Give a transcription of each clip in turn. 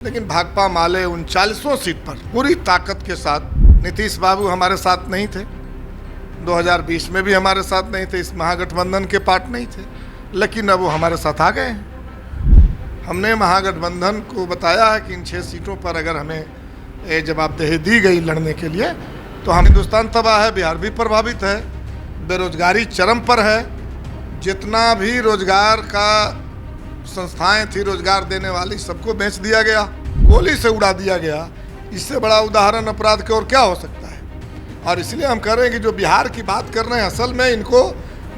लेकिन भाकपा माले 39 सीट पर पूरी ताकत के साथ, नीतीश बाबू हमारे साथ नहीं थे, 2020 में भी हमारे साथ नहीं थे, इस महागठबंधन के पार्ट नहीं थे, लेकिन अब वो हमारे साथ आ गए हैं। हमने महागठबंधन को बताया है कि इन 6 सीटों पर अगर हमें जवाबदेही दी गई लड़ने के लिए तो हम हिंदुस्तान तबाह है, बिहार भी प्रभावित है, बेरोजगारी चरम पर है, जितना भी रोजगार का संस्थाएं थी रोजगार देने वाली सबको बेच दिया गया, गोली से उड़ा दिया गया। इससे बड़ा उदाहरण अपराध की ओर क्या हो सकता है। और इसलिए हम कह रहे हैं कि जो बिहार की बात कर रहे हैं, असल में इनको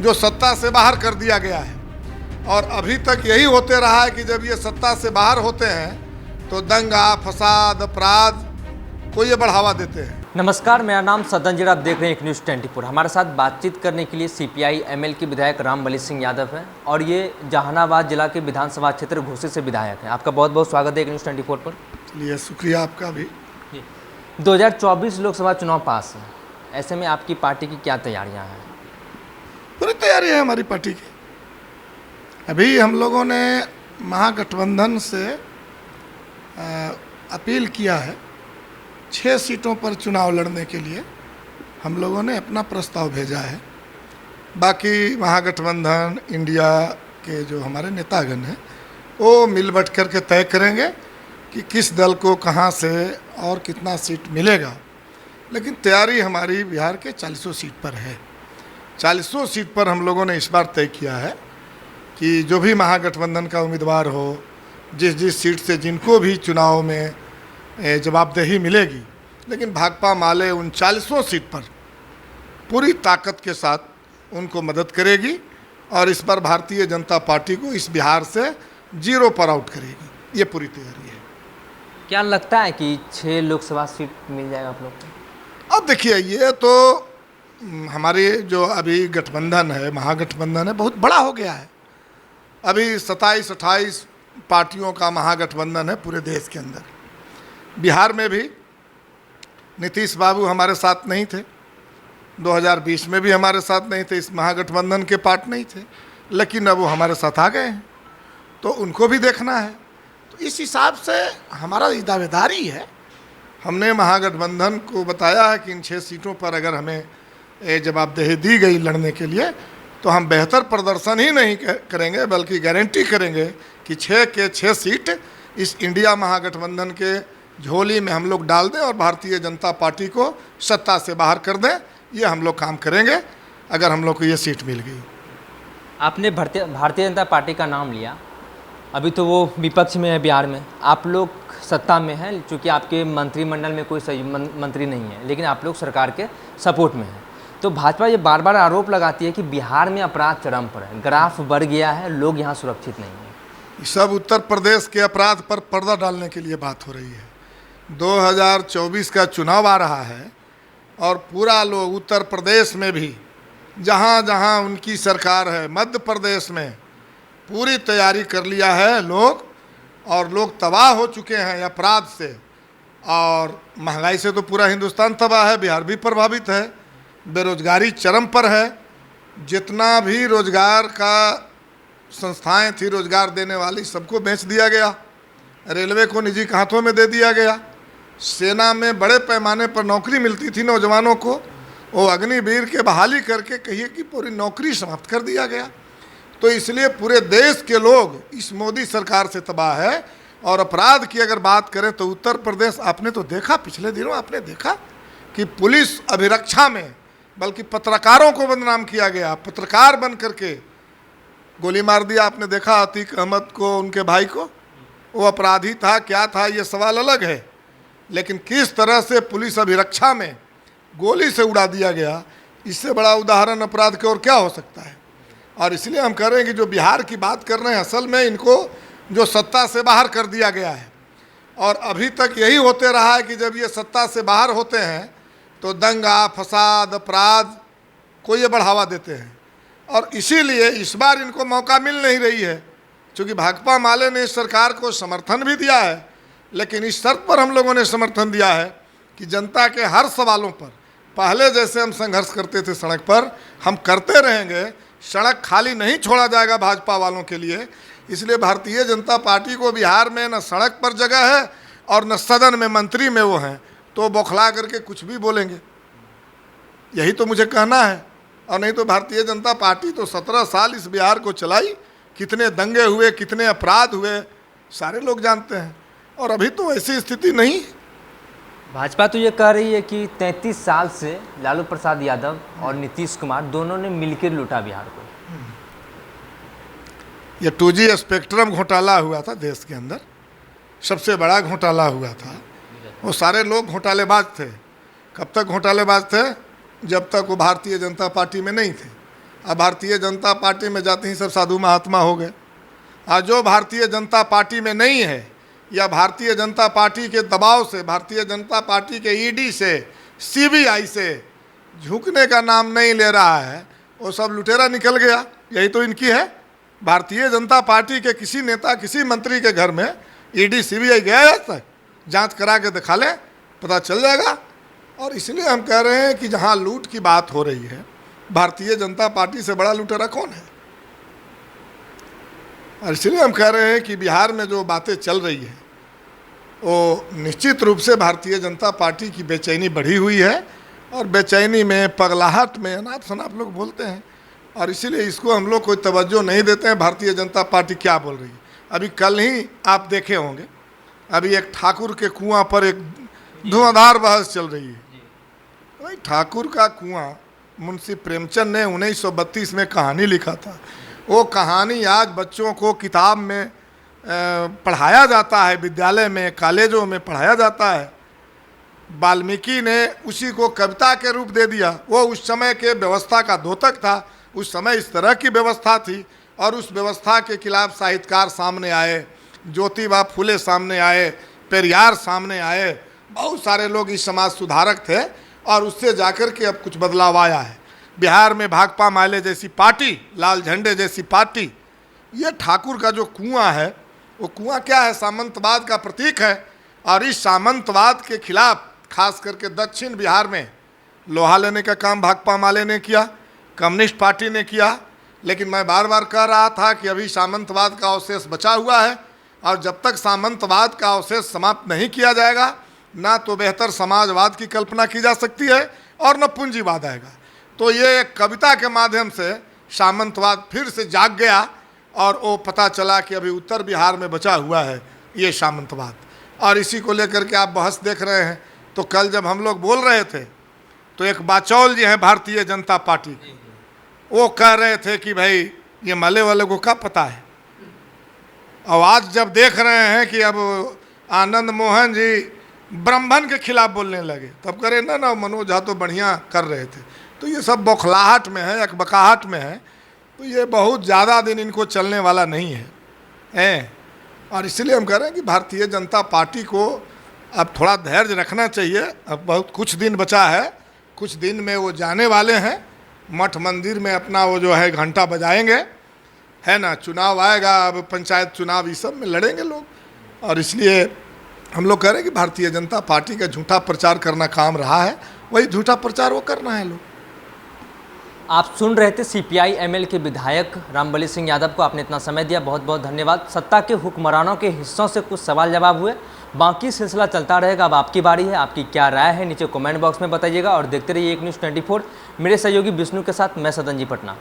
जो सत्ता से बाहर कर दिया गया है और अभी तक यही होते रहा है कि जब ये सत्ता से बाहर होते हैं तो दंगा फसाद अपराध को ये बढ़ावा देते हैं। नमस्कार, मेरा नाम सदन जीरा, आप देख रहे हैं एक न्यूज़ 24। हमारे साथ बातचीत करने के लिए सीपीआई एमएल के विधायक रामबली सिंह यादव हैं और ये जहानाबाद जिला के विधानसभा क्षेत्र घोसी से विधायक हैं। आपका बहुत बहुत स्वागत है एक न्यूज़ 24 पर। चलिए, शुक्रिया आपका भी। 2024 लोकसभा चुनाव पास है, ऐसे में आपकी पार्टी की क्या तैयारियाँ हैं? पूरी तैयारी है हमारी पार्टी की। अभी हम लोगों ने महागठबंधन से अपील किया है, 6 सीटों पर चुनाव लड़ने के लिए हम लोगों ने अपना प्रस्ताव भेजा है। बाकी महागठबंधन इंडिया के जो हमारे नेतागण हैं वो मिल बट करके तय करेंगे कि किस दल को कहां से और कितना सीट मिलेगा। लेकिन तैयारी हमारी बिहार के 40 सीट पर है। 40 सीट पर हम लोगों ने इस बार तय किया है कि जो भी महागठबंधन का उम्मीदवार हो, जिस सीट से जिनको भी चुनाव में जवाबदेही मिलेगी, लेकिन भाकपा माले 39 सीट पर पूरी ताकत के साथ उनको मदद करेगी और इस बार भारतीय जनता पार्टी को इस बिहार से 0 पर आउट करेगी। ये पूरी तैयारी है। क्या लगता है कि 6 लोकसभा सीट मिल जाएगा आप लोग को? अब देखिए, ये तो हमारे जो अभी गठबंधन है, महागठबंधन है, बहुत बड़ा हो गया है। अभी 27-28 पार्टियों का महागठबंधन है पूरे देश के अंदर। बिहार में भी नीतीश बाबू हमारे साथ नहीं थे, 2020 में भी हमारे साथ नहीं थे, इस महागठबंधन के पार्ट नहीं थे, लेकिन अब वो हमारे साथ आ गए हैं तो उनको भी देखना है। तो इस हिसाब से हमारा दावेदारी है। हमने महागठबंधन को बताया है कि इन 6 सीटों पर अगर हमें जवाबदेही दी गई लड़ने के लिए तो हम बेहतर प्रदर्शन ही नहीं करेंगे, बल्कि गारंटी करेंगे कि 6 के 6 सीट इस इंडिया महागठबंधन के झोली में हम लोग डाल दें और भारतीय जनता पार्टी को सत्ता से बाहर कर दें। ये हम लोग काम करेंगे अगर हम लोग को ये सीट मिल गई। आपने भारतीय जनता पार्टी का नाम लिया, अभी तो वो विपक्ष में है बिहार में, आप लोग सत्ता में हैं, चूँकि आपके मंत्रिमंडल में कोई सही मंत्री नहीं है, लेकिन आप लोग सरकार के सपोर्ट में हैं। तो भाजपा ये बार बार आरोप लगाती है कि बिहार में अपराध चरम पर है, ग्राफ बढ़ गया है, लोग यहाँ सुरक्षित नहीं हैं। सब उत्तर प्रदेश के अपराध पर पर्दा डालने के लिए बात हो रही है। 2024 का चुनाव आ रहा है और पूरा लोग उत्तर प्रदेश में भी जहाँ जहाँ उनकी सरकार है, मध्य प्रदेश में पूरी तैयारी कर लिया है लोग, और लोग तबाह हो चुके हैं अपराध से और महंगाई से। तो पूरा हिंदुस्तान तबाह है, बिहार भी प्रभावित है, बेरोजगारी चरम पर है, जितना भी रोजगार का संस्थाएं थी रोजगार देने वाली सबको बेच दिया गया, रेलवे को निजी हाथों में दे दिया गया, सेना में बड़े पैमाने पर नौकरी मिलती थी नौजवानों को, वो अग्निवीर के बहाली करके कहिए कि पूरी नौकरी समाप्त कर दिया गया। तो इसलिए पूरे देश के लोग इस मोदी सरकार से तबाह है। और अपराध की अगर बात करें तो उत्तर प्रदेश, आपने तो देखा, पिछले दिनों आपने देखा कि पुलिस अभिरक्षा में बल्कि पत्रकारों को बदनाम किया गया, पत्रकार बन करके गोली मार दिया। आपने देखा अतीक अहमद को, उनके भाई को, वो अपराधी था क्या था ये सवाल अलग है, लेकिन किस तरह से पुलिस अभिरक्षा में गोली से उड़ा दिया गया, इससे बड़ा उदाहरण अपराध की ओर क्या हो सकता है। और इसलिए हम कह रहे हैं कि जो बिहार की बात कर रहे हैं, असल में इनको जो सत्ता से बाहर कर दिया गया है और अभी तक यही होते रहा है कि जब ये सत्ता से बाहर होते हैं तो दंगा फसाद अपराध को ये बढ़ावा देते हैं। और इसीलिए इस बार इनको मौका मिल नहीं रही है, क्योंकि भाकपा माले ने इस सरकार को समर्थन भी दिया है, लेकिन इस शर्त पर हम लोगों ने समर्थन दिया है कि जनता के हर सवालों पर पहले जैसे हम संघर्ष करते थे सड़क पर, हम करते रहेंगे। सड़क खाली नहीं छोड़ा जाएगा भाजपा वालों के लिए। इसलिए भारतीय जनता पार्टी को बिहार में न सड़क पर जगह है और न सदन में मंत्री में वो हैं, तो बौखला करके कुछ भी बोलेंगे, यही तो मुझे कहना है। और नहीं तो भारतीय जनता पार्टी तो 17 साल इस बिहार को चलाई, कितने दंगे हुए, कितने अपराध हुए, सारे लोग जानते हैं। और अभी तो ऐसी स्थिति नहीं। भाजपा तो ये कह रही है कि 33 साल से लालू प्रसाद यादव और नीतीश कुमार दोनों ने मिलकर लूटा बिहार को। ये 2G स्पेक्ट्रम घोटाला हुआ था देश के अंदर, सबसे बड़ा घोटाला हुआ था। वो सारे लोग घोटालेबाज थे। कब तक घोटालेबाज थे? जब तक वो भारतीय जनता पार्टी में नहीं थे। अब भारतीय जनता पार्टी में जाते ही सब साधु महात्मा हो गए। आज जो भारतीय जनता पार्टी में नहीं है या भारतीय जनता पार्टी के दबाव से, भारतीय जनता पार्टी के ईडी से, सीबीआई से झुकने का नाम नहीं ले रहा है, वो सब लुटेरा निकल गया। यही तो इनकी है। भारतीय जनता पार्टी के किसी नेता, किसी मंत्री के घर में ईडी सीबीआई गया जाता है? जांच करा के दिखा ले, पता चल जाएगा। और इसलिए हम कह रहे हैं कि जहां लूट की बात हो रही है, भारतीय जनता पार्टी से बड़ा लुटेरा कौन है? और इसलिए हम कह रहे हैं कि बिहार में जो बातें चल रही है वो निश्चित रूप से भारतीय जनता पार्टी की बेचैनी बढ़ी हुई है। और बेचैनी में, पगलाहट में अनाप शनाप लोग बोलते हैं, और इसीलिए इसको हम लोग कोई तवज्जो नहीं देते हैं भारतीय जनता पार्टी क्या बोल रही है। अभी कल ही आप देखे होंगे, अभी एक ठाकुर के कुआं पर एक धुआंधार बहस चल रही है। भाई ठाकुर का कुआं मुंशी प्रेमचंद ने 1932 में कहानी लिखा था। वो कहानी आज बच्चों को किताब में पढ़ाया जाता है, विद्यालय में, कॉलेजों में पढ़ाया जाता है। वाल्मीकि ने उसी को कविता के रूप दे दिया। वो उस समय के व्यवस्था का द्योतक था। उस समय इस तरह की व्यवस्था थी और उस व्यवस्था के खिलाफ साहित्यकार सामने आए, ज्योतिबा फुले सामने आए, पेरियार सामने आए, बहुत सारे लोग इस समाज सुधारक थे। और उससे जाकर के अब कुछ बदलाव आया है। बिहार में भाकपा माले जैसी पार्टी, लाल झंडे जैसी पार्टी, ये ठाकुर का जो कुआं है, वो कुआं क्या है? सामंतवाद का प्रतीक है। और इस सामंतवाद के खिलाफ खास करके दक्षिण बिहार में लोहा लेने का काम भाकपा माले ने किया, कम्युनिस्ट पार्टी ने किया। लेकिन मैं बार बार कह रहा था कि अभी सामंतवाद का अवशेष बचा हुआ है, और जब तक सामंतवाद का अवशेष समाप्त नहीं किया जाएगा, ना तो बेहतर समाजवाद की कल्पना की जा सकती है और न पूंजीवाद आएगा। तो ये एक कविता के माध्यम से सामंतवाद फिर से जाग गया और वो पता चला कि अभी उत्तर बिहार में बचा हुआ है ये सामंतवाद। और इसी को लेकर के आप बहस देख रहे हैं। तो कल जब हम लोग बोल रहे थे तो एक बाचौल जी हैं भारतीय जनता पार्टी के, वो कह रहे थे कि भाई ये माले वाले को क्या पता है। और आज जब देख रहे हैं कि अब आनंद मोहन जी ब्राह्मण के खिलाफ बोलने लगे, तब करे ना मनोज झा तो बढ़िया कर रहे थे। तो ये सब बौखलाहट में है, अकबकाहट में है। तो ये बहुत ज़्यादा दिन इनको चलने वाला नहीं है। और इसलिए हम कह रहे हैं कि भारतीय जनता पार्टी को अब थोड़ा धैर्य रखना चाहिए। अब बहुत कुछ दिन बचा है, कुछ दिन में वो जाने वाले हैं मठ मंदिर में, अपना वो जो है घंटा बजाएंगे, है ना। चुनाव आएगा, अब पंचायत चुनाव, इस सब में लड़ेंगे लोग। और इसलिए हम लोग कह रहे हैं कि भारतीय जनता पार्टी का झूठा प्रचार करना काम रहा है, वही झूठा प्रचार वो करना है लोग। आप सुन रहे थे सीपीआई एमएल के विधायक रामबली सिंह यादव को। आपने इतना समय दिया, बहुत बहुत धन्यवाद। सत्ता के हुक्मरानों के हिस्सों से कुछ सवाल जवाब हुए, बाकी सिलसिला चलता रहेगा। अब आपकी बारी है, आपकी क्या राय है नीचे कमेंट बॉक्स में बताइएगा। और देखते रहिए एक न्यूज़ 24। मेरे सहयोगी विष्णु के साथ मैं सदन जी पटना।